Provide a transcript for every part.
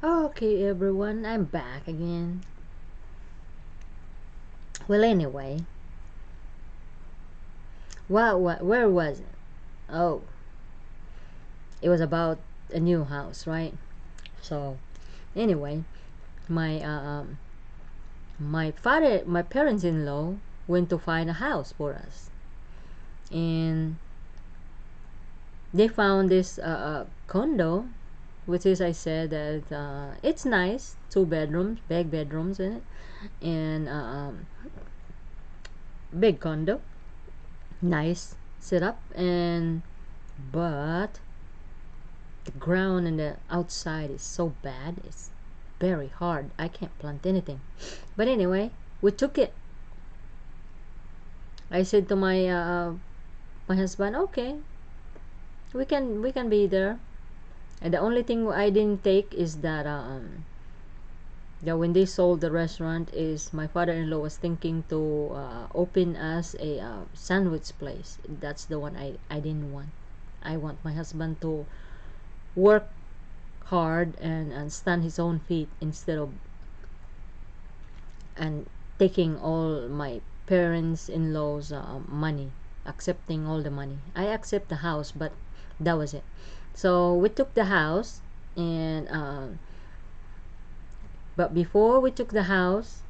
Okay, everyone, I'm back again. Well, anyway, where was it? Oh, it was about a new house, right? So, anyway, my my parents-in-law went to find a house for us, and they found this condo, which is I said that it's nice, two bedrooms, big bedrooms in it, and big condo, nice setup, and but the ground and the outside is so bad. It's very hard. I can't plant anything. But anyway, we took it. I said to my husband, okay, we can be there. And the only thing I didn't take is that when they sold the restaurant, is my father-in-law was thinking to open us a sandwich place. That's the one I didn't want. I want my husband to work hard and stand his own feet instead of and taking all my parents-in-law's money, accepting all the money. I accept the house, but that was it. So we took the house, and but before we took the house,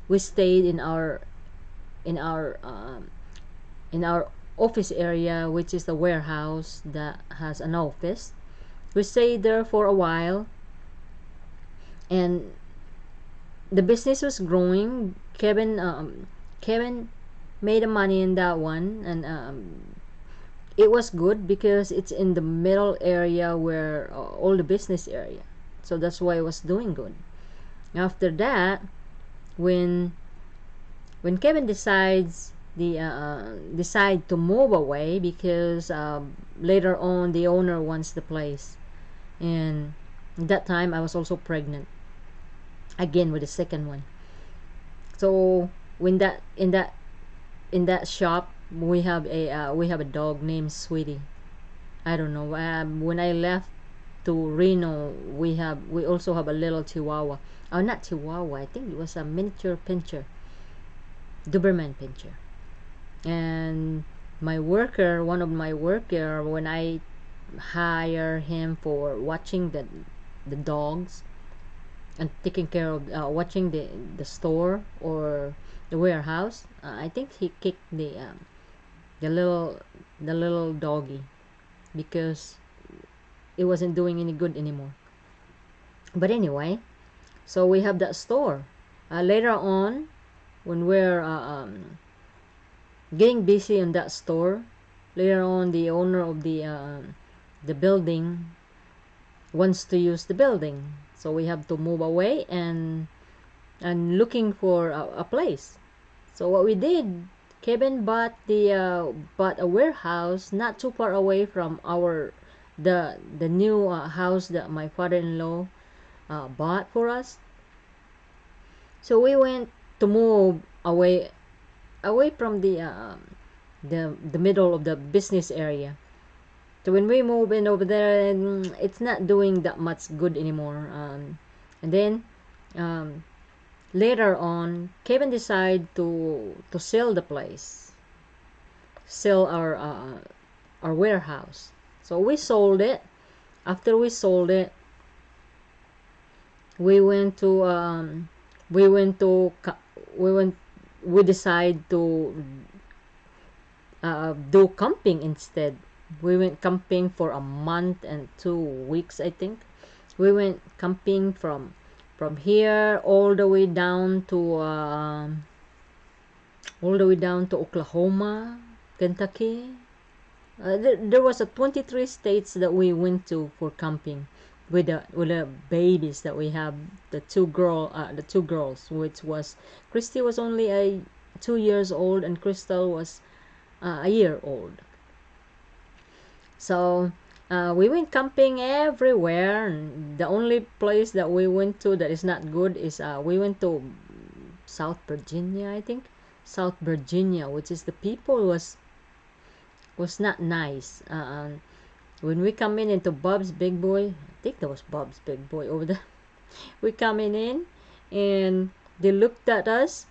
we stayed in our um, in our office area, which is the warehouse that has an office. We stayed there for a while, and the business was growing. Kevin made money in that one, and it was good because it's in the middle area where all the business area. So that's why it was doing good. After that, when Kevin decide to move away because later on the owner wants the place, and that time I was also pregnant again with the second one. So when that in that shop, we have a dog named Sweetie. I don't know. When I left to Reno, we also have a little Chihuahua. Oh, not Chihuahua. I think it was a miniature pincher, Doberman pincher. And one of my worker, when I hire him for watching the dogs and taking care of watching the store or the warehouse, I think he kicked the little the little doggy because it wasn't doing any good anymore. But anyway, so we have that store. Later on, when we're getting busy in that store, later on the owner of the building wants to use the building, so we have to move away and looking for a place. So what we did, Kevin bought a warehouse not too far away from the new house that my father-in-law bought for us. So we went to move away from the middle of the business area. So when we move in over there, it's not doing that much good anymore. And then um, later on, Kevin decided to sell the place, sell our warehouse. So we sold it. After we sold it, we went to we went to we went we decided to do camping instead. We went camping for a month and 2 weeks, I think. We went camping from here all the way down to Oklahoma, Kentucky. There was a 23 states that we went to for camping with the babies that we have, the two girls, which was Christy was only 2 years old and Crystal was a year old. So we went camping everywhere. And the only place that we went to that is not good is we went to South Virginia, I think. South Virginia, which is the people was not nice. When we come into Bob's Big Boy, I think that was Bob's Big Boy over there. We coming in, and they looked at us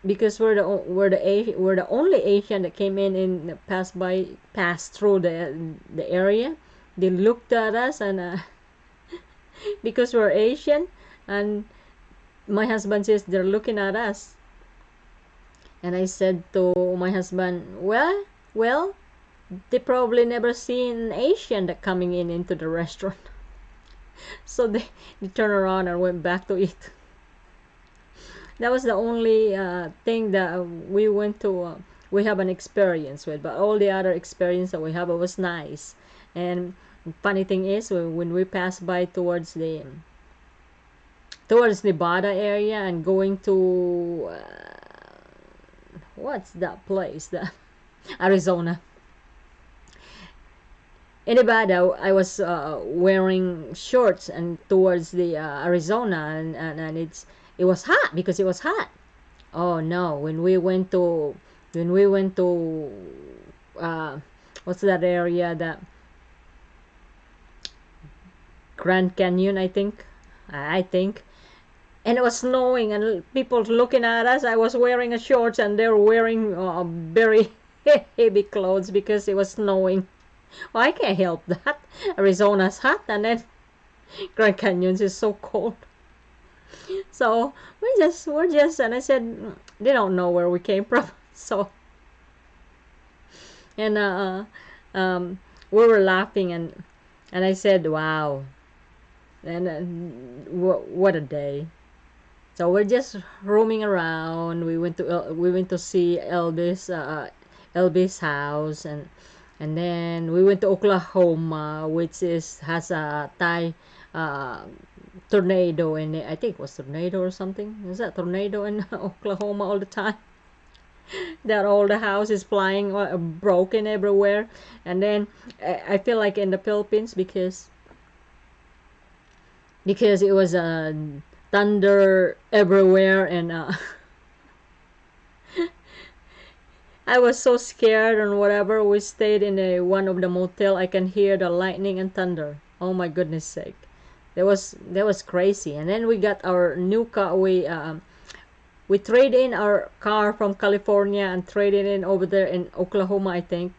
because we're the only Asian that came in and passed through the area. They looked at us, and because we're Asian, and my husband says they're looking at us, and I said to my husband, well, they probably never seen an Asian that coming in into the restaurant. So they turned around and went back to eat. That was the only thing that we have an experience with, but all the other experience that we have, it was nice. And funny thing is, when we pass by towards Nevada area and going to what's that place, the Arizona. In Nevada, I was wearing shorts and towards the Arizona, and it was hot because it was hot. Oh no, when we went to uh, what's that area, that Grand Canyon, I think, and it was snowing and people looking at us. I was wearing a shorts and they were wearing very heavy clothes because it was snowing. Well, I can't help that. Arizona's hot, and then Grand Canyons is so cold. So we're just, and I said, they don't know where we came from. So, and we were laughing, and I said, wow, and what a day. So we're just roaming around. We went to see Elvis house, and then we went to Oklahoma, which has a Thai uh, tornado in it. I think it was tornado or something. Is that tornado in Oklahoma all the time? That all the house is flying, broken everywhere. And then I feel like in the Philippines, because it was thunder everywhere, and I was so scared, and whatever. We stayed in one of the motel. I can hear the lightning and thunder. Oh my goodness sake. That was crazy. And then we got our new car. We trade in our car from California and traded in over there in Oklahoma, I think.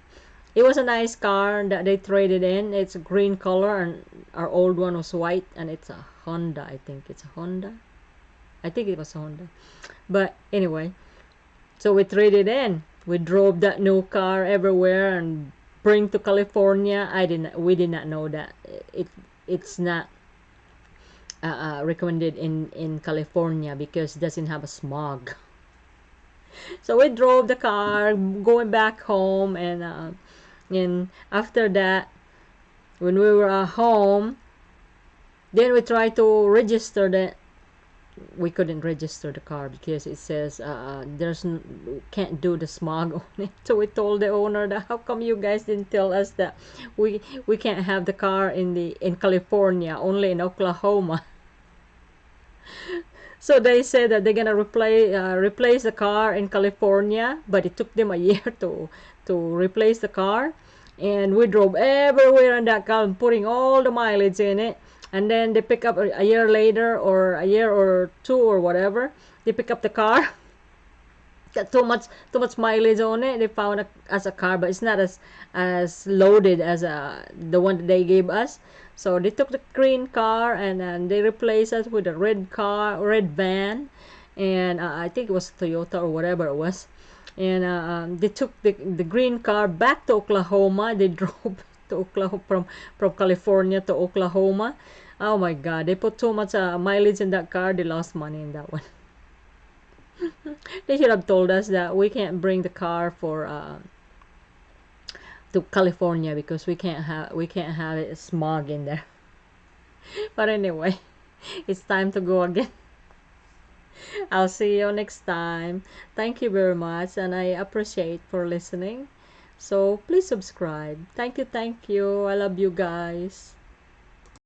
It was a nice car that they traded in. It's a green color, and our old one was white, and it's a Honda. I think it's a Honda. I think it was a Honda. But anyway, so we traded in. We drove that new car everywhere and bring to California. We did not know that it's not recommended in California because it doesn't have a smog. So we drove the car going back home, and after that, when we were at home, then we tried to register the we couldn't register the car because it says can't do the smog on it. So we told the owner that, how come you guys didn't tell us that we can't have the car in California, only in Oklahoma. So they said that they're gonna replace the car in California, but it took them a year to replace the car, and we drove everywhere in that car, putting all the mileage in it. And then they pick up a year later, or a year or two or whatever. They pick up the car. Got too much mileage on it. They found as a car, but it's not as loaded as the one that they gave us. So they took the green car, and they replaced us with a red van, and I think it was Toyota or whatever it was. And they took the green car back to Oklahoma. They drove to Oklahoma from California to Oklahoma. Oh my God, they put too much mileage in that car. They lost money in that one. They should have told us that we can't bring the car for to California because we can't have it smog in there. But anyway, it's time to go again. I'll see you next time. Thank you very much, and I appreciate for listening. So please subscribe. Thank you, thank you. I love you guys.